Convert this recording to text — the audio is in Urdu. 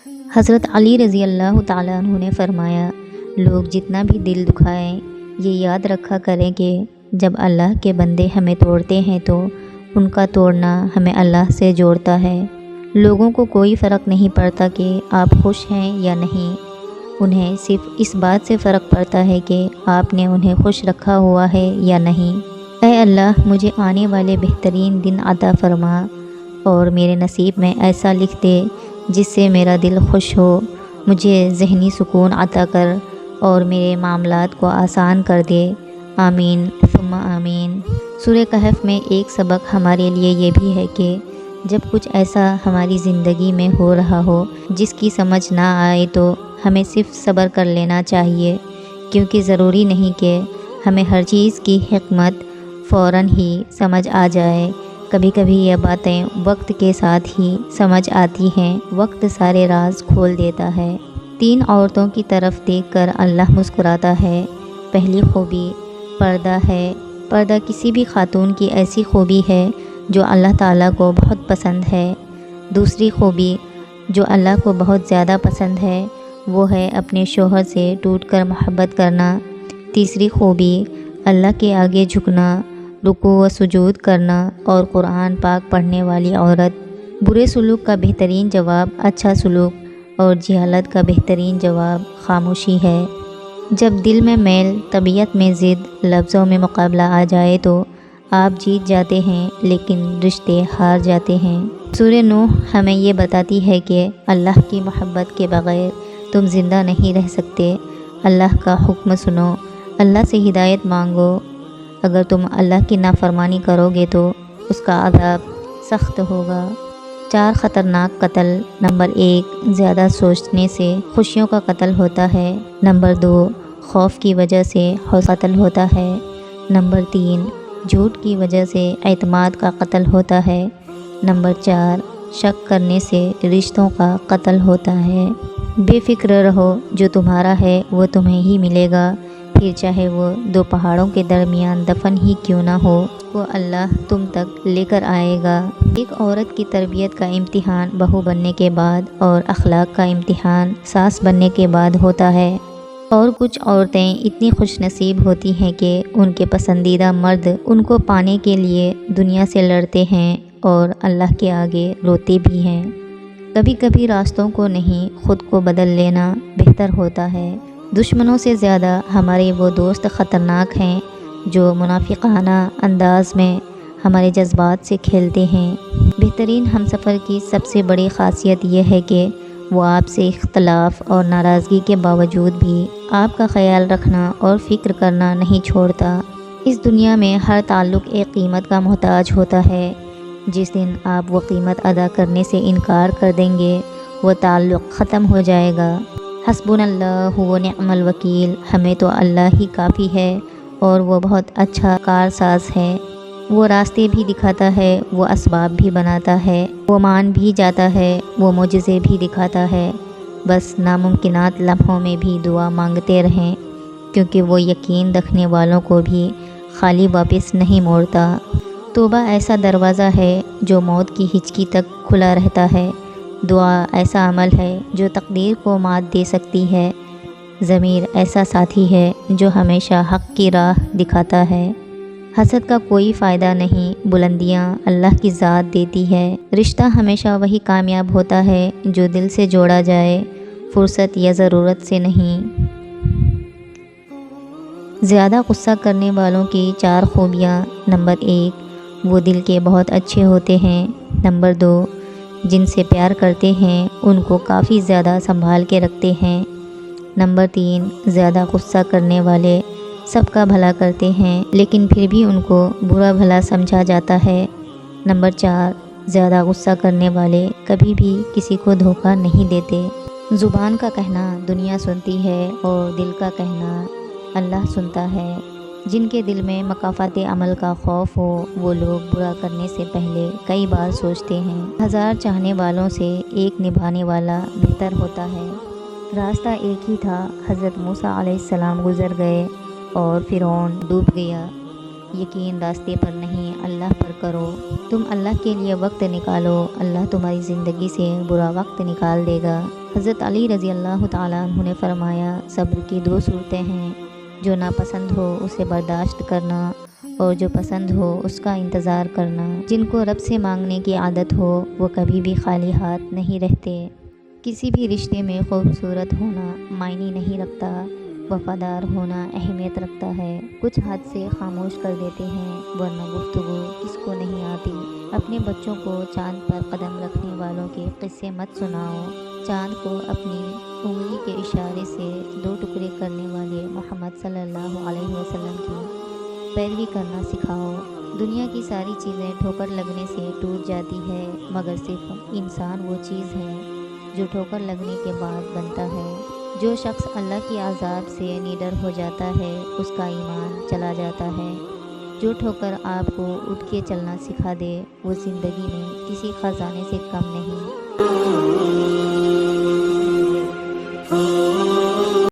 حضرت علی رضی اللہ تعالیٰ عنہ نے فرمایا، لوگ جتنا بھی دل دکھائیں، یہ یاد رکھا کریں کہ جب اللہ کے بندے ہمیں توڑتے ہیں تو ان کا توڑنا ہمیں اللہ سے جوڑتا ہے۔ لوگوں کو کوئی فرق نہیں پڑتا کہ آپ خوش ہیں یا نہیں، انہیں صرف اس بات سے فرق پڑتا ہے کہ آپ نے انہیں خوش رکھا ہوا ہے یا نہیں۔ اے اللہ، مجھے آنے والے بہترین دن عطا فرما اور میرے نصیب میں ایسا لکھ دے جس سے میرا دل خوش ہو، مجھے ذہنی سکون عطا کر اور میرے معاملات کو آسان کر دے، آمین ثم آمین۔ سورہ کہف میں ایک سبق ہمارے لیے یہ بھی ہے کہ جب کچھ ایسا ہماری زندگی میں ہو رہا ہو جس کی سمجھ نہ آئے تو ہمیں صرف صبر کر لینا چاہیے، کیونکہ ضروری نہیں کہ ہمیں ہر چیز کی حکمت فوراً ہی سمجھ آ جائے۔ کبھی کبھی یہ باتیں وقت کے ساتھ ہی سمجھ آتی ہیں، وقت سارے راز کھول دیتا ہے۔ 3 عورتوں کی طرف دیکھ کر اللہ مسکراتا ہے۔ پہلی خوبی پردہ ہے۔ پردہ کسی بھی خاتون کی ایسی خوبی ہے جو اللہ تعالیٰ کو بہت پسند ہے۔ دوسری خوبی جو اللہ کو بہت زیادہ پسند ہے وہ ہے اپنے شوہر سے ٹوٹ کر محبت کرنا۔ تیسری خوبی اللہ کے آگے جھکنا، رکوع و سجود کرنا اور قرآن پاک پڑھنے والی عورت۔ برے سلوک کا بہترین جواب اچھا سلوک اور جہالت کا بہترین جواب خاموشی ہے۔ جب دل میں میل، طبیعت میں ضد، لفظوں میں مقابلہ آ جائے تو آپ جیت جاتے ہیں لیکن رشتے ہار جاتے ہیں۔ سورہ نوح ہمیں یہ بتاتی ہے کہ اللہ کی محبت کے بغیر تم زندہ نہیں رہ سکتے۔ اللہ کا حکم سنو، اللہ سے ہدایت مانگو۔ اگر تم اللہ کی نافرمانی کرو گے تو اس کا عذاب سخت ہوگا۔ 4 خطرناک قتل۔ نمبر 1، زیادہ سوچنے سے خوشیوں کا قتل ہوتا ہے۔ نمبر 2، خوف کی وجہ سے حوصلہ قتل ہوتا ہے۔ نمبر 3، جھوٹ کی وجہ سے اعتماد کا قتل ہوتا ہے۔ نمبر 4، شک کرنے سے رشتوں کا قتل ہوتا ہے۔ بے فکر رہو، جو تمہارا ہے وہ تمہیں ہی ملے گا، پھر چاہے وہ 2 پہاڑوں کے درمیان دفن ہی کیوں نہ ہو، وہ اللہ تم تک لے کر آئے گا۔ ایک عورت کی تربیت کا امتحان بہو بننے کے بعد اور اخلاق کا امتحان ساس بننے کے بعد ہوتا ہے، اور کچھ عورتیں اتنی خوش نصیب ہوتی ہیں کہ ان کے پسندیدہ مرد ان کو پانے کے لیے دنیا سے لڑتے ہیں اور اللہ کے آگے روتے بھی ہیں۔ کبھی کبھی راستوں کو نہیں، خود کو بدل لینا بہتر ہوتا ہے۔ دشمنوں سے زیادہ ہمارے وہ دوست خطرناک ہیں جو منافقانہ انداز میں ہمارے جذبات سے کھیلتے ہیں۔ بہترین ہمسفر کی سب سے بڑی خاصیت یہ ہے کہ وہ آپ سے اختلاف اور ناراضگی کے باوجود بھی آپ کا خیال رکھنا اور فکر کرنا نہیں چھوڑتا۔ اس دنیا میں ہر تعلق ایک قیمت کا محتاج ہوتا ہے۔ جس دن آپ وہ قیمت ادا کرنے سے انکار کر دیں گے وہ تعلق ختم ہو جائے گا۔ حسبنا اللہ و نعم الوکیل، ہمیں تو اللہ ہی کافی ہے اور وہ بہت اچھا کارساز ہے۔ وہ راستے بھی دکھاتا ہے، وہ اسباب بھی بناتا ہے، وہ مان بھی جاتا ہے، وہ معجزے بھی دکھاتا ہے۔ بس ناممکنات لمحوں میں بھی دعا مانگتے رہیں، کیونکہ وہ یقین رکھنے والوں کو بھی خالی واپس نہیں موڑتا۔ توبہ ایسا دروازہ ہے جو موت کی ہچکی تک کھلا رہتا ہے۔ دعا ایسا عمل ہے جو تقدیر کو مات دے سکتی ہے۔ ضمیر ایسا ساتھی ہے جو ہمیشہ حق کی راہ دکھاتا ہے۔ حسد کا کوئی فائدہ نہیں، بلندیاں اللہ کی ذات دیتی ہے۔ رشتہ ہمیشہ وہی کامیاب ہوتا ہے جو دل سے جوڑا جائے، فرصت یا ضرورت سے نہیں۔ زیادہ غصہ کرنے والوں کی 4 خوبیاں۔ نمبر 1، وہ دل کے بہت اچھے ہوتے ہیں۔ نمبر 2، جن سے پیار کرتے ہیں ان کو کافی زیادہ سنبھال کے رکھتے ہیں۔ نمبر 3، زیادہ غصہ کرنے والے سب کا بھلا کرتے ہیں لیکن پھر بھی ان کو برا بھلا سمجھا جاتا ہے۔ نمبر 4، زیادہ غصہ کرنے والے کبھی بھی کسی کو دھوکہ نہیں دیتے۔ زبان کا کہنا دنیا سنتی ہے اور دل کا کہنا اللہ سنتا ہے۔ جن کے دل میں مکافات عمل کا خوف ہو وہ لوگ برا کرنے سے پہلے کئی بار سوچتے ہیں۔ 1000 چاہنے والوں سے ایک نبھانے والا بہتر ہوتا ہے۔ راستہ ایک ہی تھا، حضرت موسیٰ علیہ السلام گزر گئے اور فرعون ڈوب گیا۔ یقین راستے پر نہیں، اللہ پر کرو۔ تم اللہ کے لیے وقت نکالو، اللہ تمہاری زندگی سے برا وقت نکال دے گا۔ حضرت علی رضی اللہ تعالیٰ عنہ نے فرمایا، صبر کی دو صورتیں ہیں، جو ناپسند ہو اسے برداشت کرنا اور جو پسند ہو اس کا انتظار کرنا۔ جن کو رب سے مانگنے کی عادت ہو وہ کبھی بھی خالی ہاتھ نہیں رہتے۔ کسی بھی رشتے میں خوبصورت ہونا معنی نہیں رکھتا، وفادار ہونا اہمیت رکھتا ہے۔ کچھ حد سے خاموش کر دیتے ہیں، ورنہ گفتگو کس کو نہیں آتی۔ اپنے بچوں کو چاند پر قدم رکھنے والوں کے قصے مت سناؤ، چاند کو اپنی انگلی کے اشارے سے دو ٹکڑے کرنے والے محمد صلی اللہ علیہ وسلم کی پیروی کرنا سکھاؤ۔ دنیا کی ساری چیزیں ٹھوکر لگنے سے ٹوٹ جاتی ہے، مگر صرف انسان وہ چیز ہے جو ٹھوکر لگنے کے بعد بنتا ہے۔ جو شخص اللہ کی عذاب سے نڈر ہو جاتا ہے اس کا ایمان چلا جاتا ہے۔ جو ٹھوکر آپ کو اٹھ کے چلنا سکھا دے وہ زندگی میں کسی خزانے سے کم نہیں۔